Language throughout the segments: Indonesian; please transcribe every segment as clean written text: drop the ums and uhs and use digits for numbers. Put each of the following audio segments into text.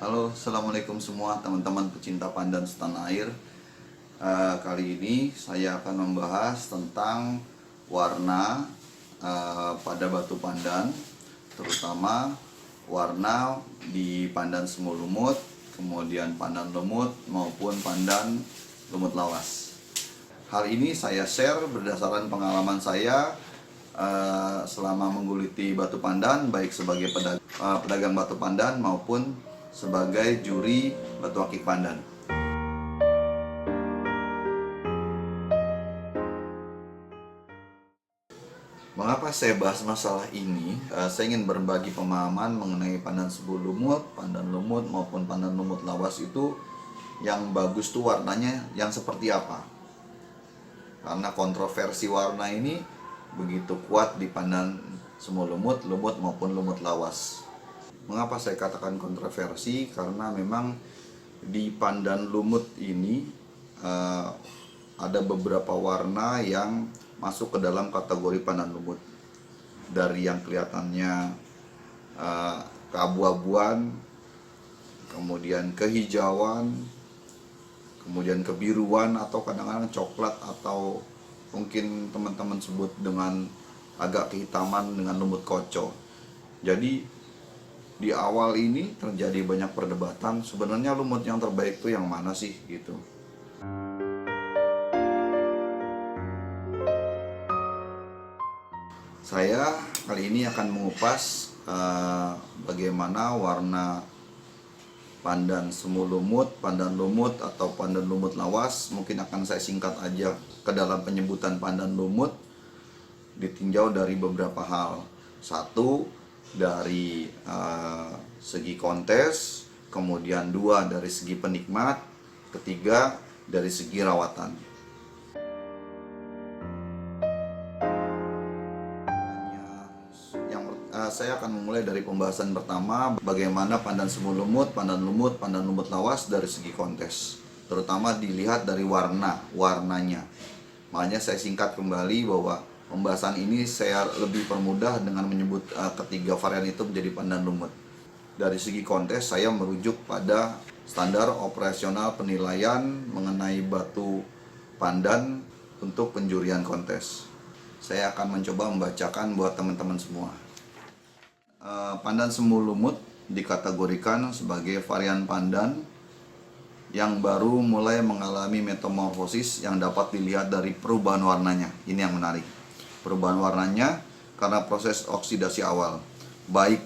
Halo, assalamualaikum semua teman-teman pecinta pandan setanah air. Kali ini saya akan membahas tentang warna pada batu pandan, terutama warna di pandan semu lumut, kemudian pandan lumut maupun pandan lumut lawas. Hal ini saya share berdasarkan pengalaman saya selama mengguliti batu pandan, baik sebagai pedagang batu pandan maupun sebagai juri batu akik pandan. Mengapa saya bahas masalah ini? Saya ingin berbagi pemahaman mengenai pandan semu lumut, pandan lumut maupun pandan lumut lawas itu yang bagus tuh warnanya yang seperti apa. Karena kontroversi warna ini begitu kuat di pandan semu lumut, lumut maupun lumut lawas. Mengapa saya katakan kontroversi? Karena memang di pandan lumut ini ada beberapa warna yang masuk ke dalam kategori pandan lumut. Dari yang kelihatannya keabu-abuan, kemudian kehijauan, kemudian kebiruan, atau kadang-kadang coklat, atau mungkin teman-teman sebut dengan agak kehitaman dengan lumut koco. Jadi di awal ini terjadi banyak perdebatan, sebenarnya lumut yang terbaik itu yang mana sih gitu. Saya kali ini akan mengupas bagaimana warna pandan semu lumut, pandan lumut atau pandan lumut lawas. Mungkin akan saya singkat aja ke dalam penyebutan pandan lumut, ditinjau dari beberapa hal. Satu, dari segi kontes, kemudian dua, dari segi penikmat, ketiga, dari segi rawatan. Saya akan memulai dari pembahasan pertama, bagaimana pandan semu lumut, pandan lumut lawas dari segi kontes. Terutama dilihat dari warnanya. Makanya saya singkat kembali bahwa pembahasan ini saya lebih permudah dengan menyebut ketiga varian itu menjadi pandan lumut. Dari segi kontes, saya merujuk pada standar operasional penilaian mengenai batu pandan untuk penjurian kontes. Saya akan mencoba membacakan buat teman-teman semua. Pandan semu lumut dikategorikan sebagai varian pandan yang baru mulai mengalami metamorfosis yang dapat dilihat dari perubahan warnanya. Ini yang menarik. Perubahan warnanya karena proses oksidasi awal. Baik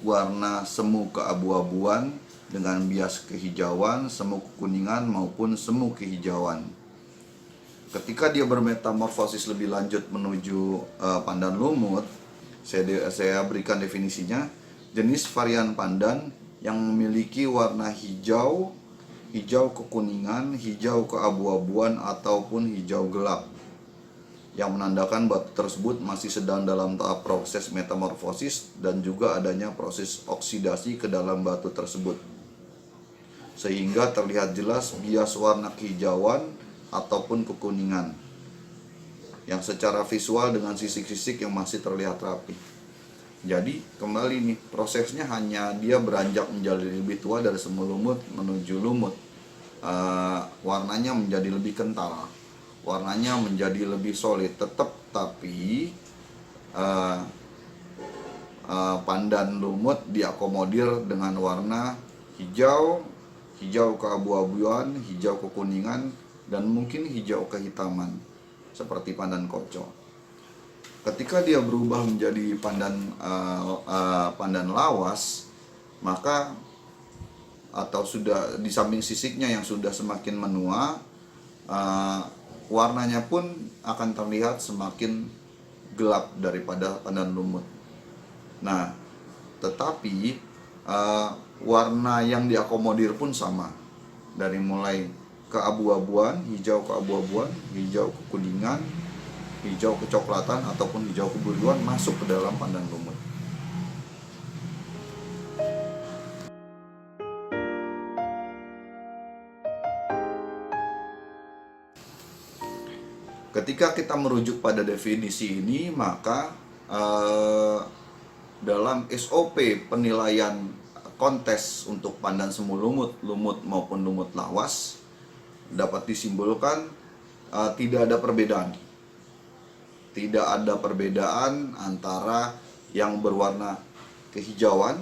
warna semu keabu-abuan dengan bias kehijauan, semu kekuningan maupun semu kehijauan. Ketika dia bermetamorfosis lebih lanjut menuju pandan lumut, saya berikan definisinya, jenis varian pandan yang memiliki warna hijau, hijau kekuningan, hijau keabu-abuan ataupun hijau gelap, yang menandakan batu tersebut masih sedang dalam tahap proses metamorfosis dan juga adanya proses oksidasi ke dalam batu tersebut, sehingga terlihat jelas bias warna kehijauan ataupun kekuningan yang secara visual dengan sisik-sisik yang masih terlihat rapi. Jadi kembali nih, prosesnya hanya dia beranjak menjadi lebih tua dari semu lumut menuju lumut. Warnanya menjadi lebih kental, warnanya menjadi lebih solid, tapi pandan lumut diakomodir dengan warna hijau, hijau keabu-abuan, hijau kekuningan, dan mungkin hijau kehitaman seperti pandan koco. Ketika dia berubah menjadi pandan lawas, maka atau sudah di samping sisiknya yang sudah semakin menua, warnanya pun akan terlihat semakin gelap daripada pandan lumut. Nah, tetapi warna yang diakomodir pun sama, dari mulai keabu-abuan, hijau keabu-abuan, hijau kekuningan, hijau kecoklatan ataupun hijau kebiruan masuk ke dalam pandan lumut. Ketika kita merujuk pada definisi ini, maka dalam SOP penilaian kontes untuk pandan semu lumut, lumut maupun lumut lawas dapat disimbolkan tidak ada perbedaan. Tidak ada perbedaan antara yang berwarna kehijauan,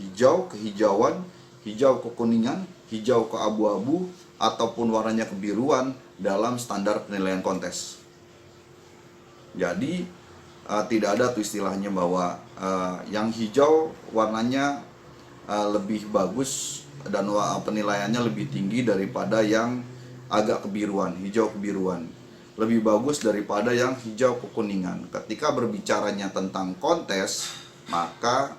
hijau kehijauan, hijau kekuningan, hijau keabu-abu, ataupun warnanya kebiruan dalam standar penilaian kontes. Jadi tidak ada tuh istilahnya bahwa yang hijau warnanya lebih bagus dan penilaiannya lebih tinggi daripada yang agak kebiruan, hijau kebiruan. Lebih bagus daripada yang hijau kekuningan. Ketika berbicaranya tentang kontes, maka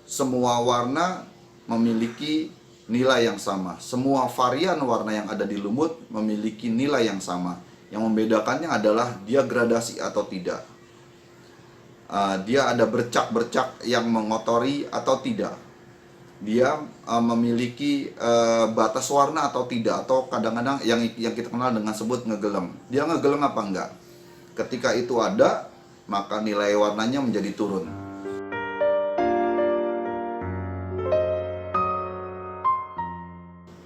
semua warna memiliki nilai yang sama. Semua varian warna yang ada di lumut memiliki nilai yang sama. Yang membedakannya adalah dia gradasi atau tidak. Dia ada bercak-bercak yang mengotori atau tidak. Dia memiliki batas warna atau tidak, atau kadang-kadang yang kita kenal dengan sebut ngegeleng. Dia ngegeleng apa enggak? Ketika itu ada, maka nilai warnanya menjadi turun.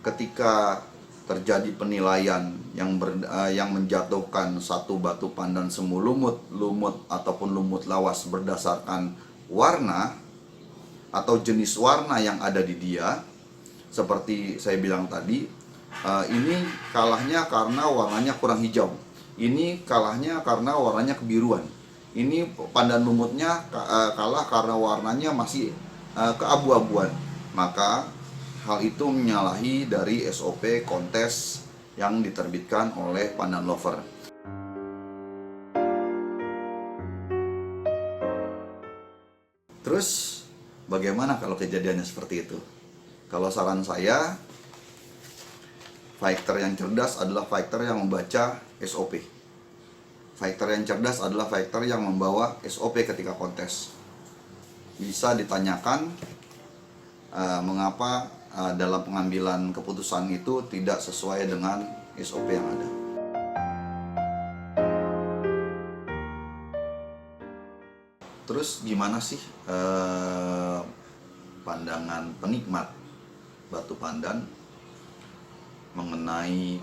Ketika terjadi penilaian yang menjatuhkan satu batu pandan semu lumut, lumut ataupun lumut lawas berdasarkan warna atau jenis warna yang ada di dia, seperti saya bilang tadi, ini kalahnya karena warnanya kurang hijau, ini kalahnya karena warnanya kebiruan, ini pandan lumutnya kalah karena warnanya masih keabu-abuan, maka hal itu menyalahi dari SOP kontes yang diterbitkan oleh Pandan Lover. Terus bagaimana kalau kejadiannya seperti itu? Kalau saran saya, fighter yang cerdas adalah fighter yang membaca SOP. Fighter yang cerdas adalah fighter yang membawa SOP ketika kontes. Bisa ditanyakan mengapa dalam pengambilan keputusan itu tidak sesuai dengan SOP yang ada. Terus gimana sih pandangan penikmat batu pandan mengenai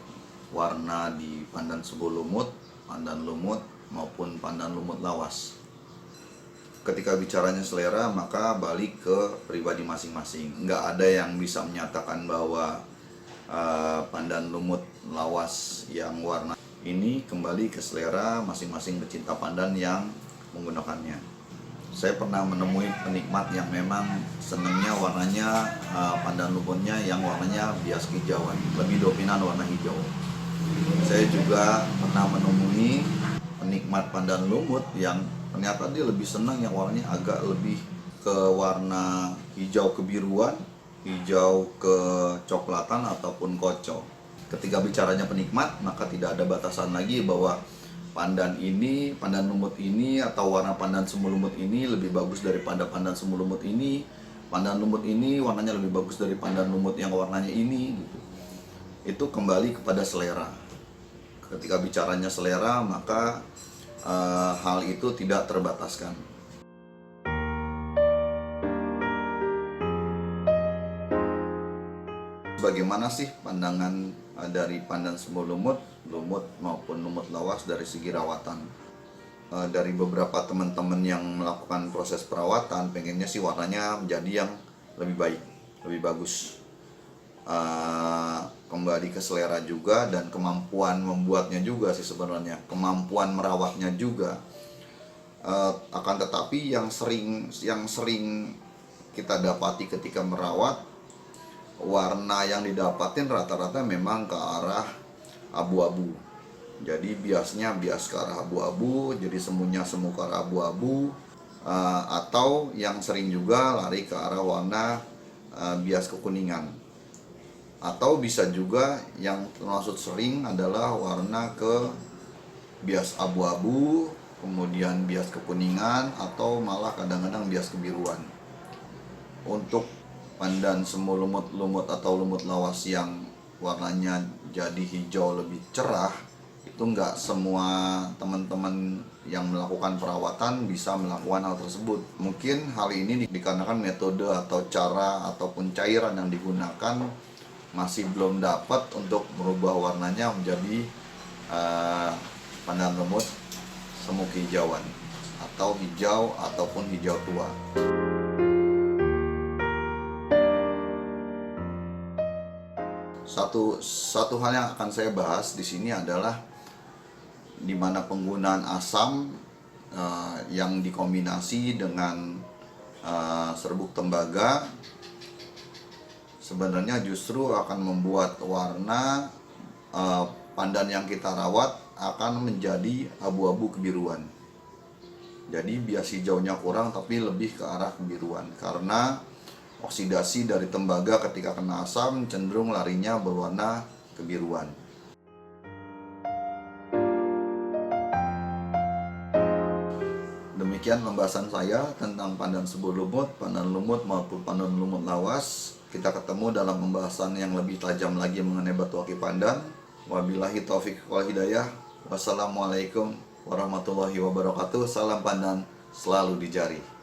warna di pandan semu lumut, pandan lumut maupun pandan lumut lawas? Ketika bicaranya selera, maka balik ke pribadi masing-masing. Nggak ada yang bisa menyatakan bahwa pandan lumut lawas yang warna ini kembali ke selera masing-masing pecinta pandan yang menggunakannya. Saya pernah menemui penikmat yang memang senangnya warnanya pandan lumutnya yang warnanya bias kehijauan, lebih dominan warna hijau. Saya juga pernah menemui penikmat pandan lumut yang ternyata dia lebih senang yang warnanya agak lebih ke warna hijau kebiruan, hijau kecoklatan ataupun kocok. Ketika bicaranya penikmat, maka tidak ada batasan lagi bahwa pandan ini, pandan lumut ini atau warna pandan semu lumut ini lebih bagus daripada pandan semu lumut ini. Pandan lumut ini warnanya lebih bagus dari pandan lumut yang warnanya ini gitu. Itu kembali kepada selera. Ketika bicaranya selera, maka hal itu tidak terbataskan. Bagaimana sih pandangan dari pandan semu lumut, lumut maupun lumut lawas dari segi rawatan? Dari beberapa teman-teman yang melakukan proses perawatan, pengennya sih warnanya menjadi yang lebih baik, lebih bagus. Kembali ke selera juga dan kemampuan membuatnya juga sih sebenarnya, kemampuan merawatnya juga. Akan tetapi yang sering kita dapati ketika merawat, warna yang didapatin rata-rata memang ke arah abu-abu. Jadi biasnya bias ke arah abu-abu, jadi semuanya semu ke arah abu-abu, atau yang sering juga lari ke arah warna bias kekuningan. Atau bisa juga yang termasuk sering adalah warna ke bias abu-abu, kemudian bias kekuningan, atau malah kadang-kadang bias kebiruan. Untuk pandan semu lumut atau lumut lawas yang warnanya jadi hijau lebih cerah, Itu nggak semua teman-teman yang melakukan perawatan bisa melakukan hal tersebut. Mungkin hal ini dikarenakan metode atau cara ataupun cairan yang digunakan masih belum dapat untuk merubah warnanya menjadi pandan lumut semu kehijauan atau hijau ataupun hijau tua. Satu hal yang akan saya bahas di sini adalah di mana penggunaan asam yang dikombinasi dengan serbuk tembaga sebenarnya justru akan membuat warna pandan yang kita rawat akan menjadi abu-abu kebiruan. Jadi bias hijaunya kurang tapi lebih ke arah kebiruan karena oksidasi dari tembaga ketika kena asam cenderung larinya berwarna kebiruan. Demikian pembahasan saya tentang pandan semu lumut, pandan lumut maupun pandan lumut lawas. Kita ketemu dalam pembahasan yang lebih tajam lagi mengenai batu akik pandan. Wabillahi taufik wal hidayah. Wassalamualaikum warahmatullahi wabarakatuh. Salam pandan selalu di jari.